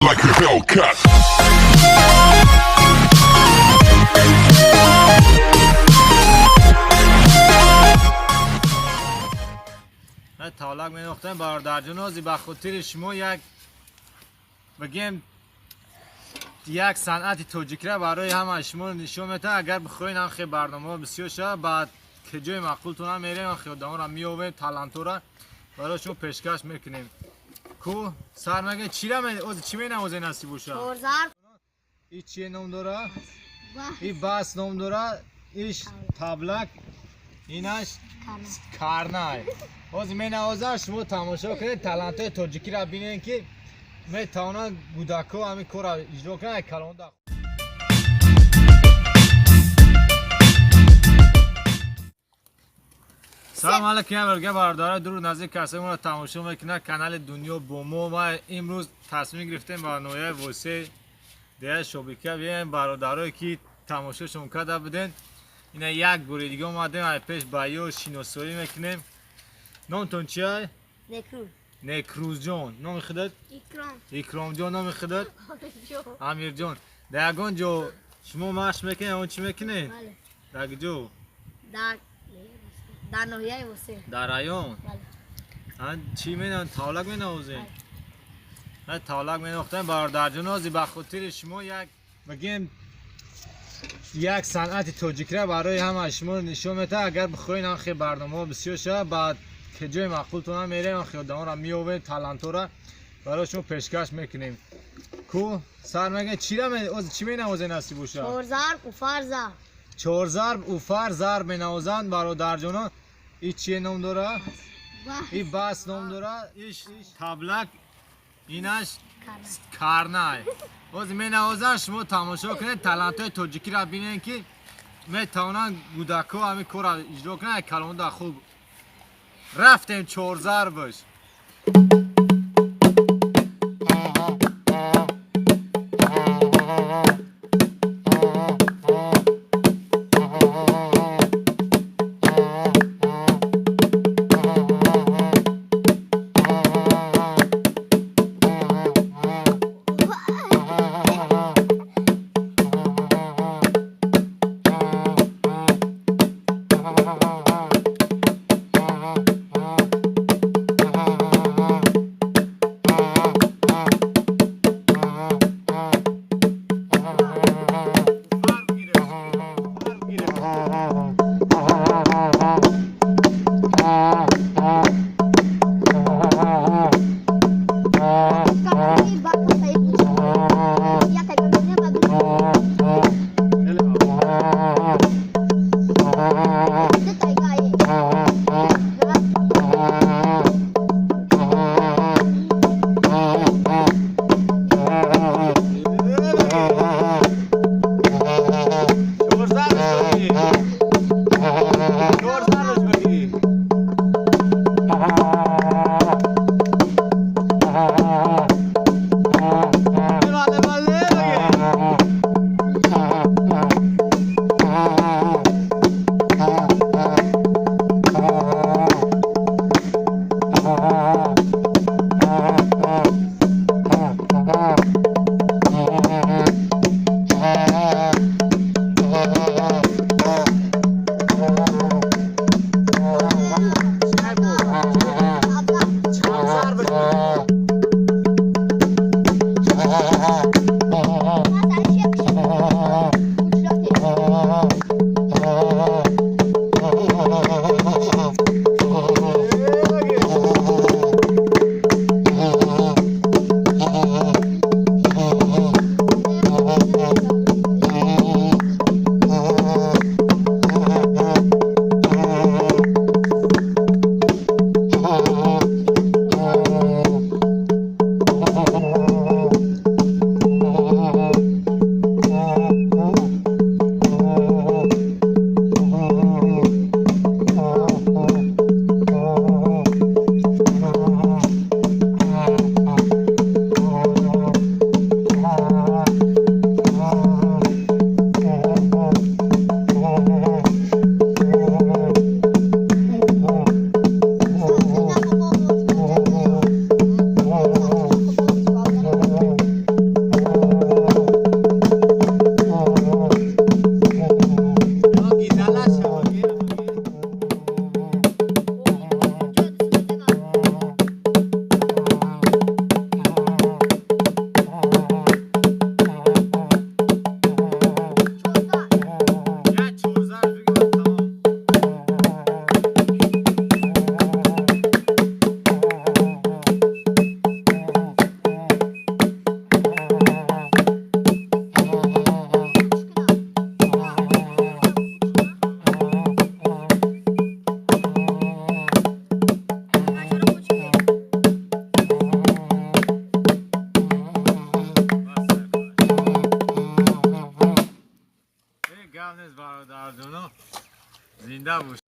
like a Hellcat. تالاک می نقطه برادر جنازی به خاطر شما بگیم یک صنعت توجیک را برای همه شما نشون میده. اگر بخواین هم خیلی برنامه بسیار شد بعد که جای معقولتون هم میریم خیلی را میوبیم تالنتو را برای شما پیشکش میکنیم. کو سر مگه چی را چی می نوازه نصیب بوشه؟ این چیه نام داره؟ این باس نام داره. ایش تبلک اینش کارنای. از می نوازه شما تماشا کنید تالنتوی توجیکی را ببینین که می توانند گودک‌ها همین کار را اجرا کنند. کلام داخل سلام علیکم برگه برداره دور نزدیک کسایی را تماشا میکنه کانال دنیا بومو. ما امروز تصمیم گرفتیم با نوعی واسه دیگه شوبیکه بیایم برادرایی که تماشاشون کرده بودین. اینا یک بار دیگه اومدیم پیش بایو شیناسایی میکنیم. نامتون چیه؟ نکروز جان. نام خودت؟ اکرام جان. نام خودت؟ امیر جان. دیگان جو شما مشق میکنین اون چی میکنین؟ دیگه جو در ناحیه واسه در رایون چی مینن تالاک مینوازین؟ تالاک مینوختن برادر جنازی به خاطر شما بگیم یک صنعت توجیک را برای همه شما نشون میده. اگر بخواین هم خیلی برنامه بسیار شد بعد که جای معقولتون هم میریم خیلی را میوبیم تالنتو را برای شما پیشکش میکنیم. کو سر مگه چی را چی مینوازه نصیب بوشه؟ چهار ضرب و فر ضرب مینوازند برادر جانا. این چیه نام داره؟ این باس نام داره. ایش تبلک اینش کارنای. از می نوازن شما تماشا کنید تالنتوی توجیکی را ببینین که می توانند گودک‌ها همین کار را اجرا کنند. کلام داخل خوب رفتیم چهار ضربش. زنده باش.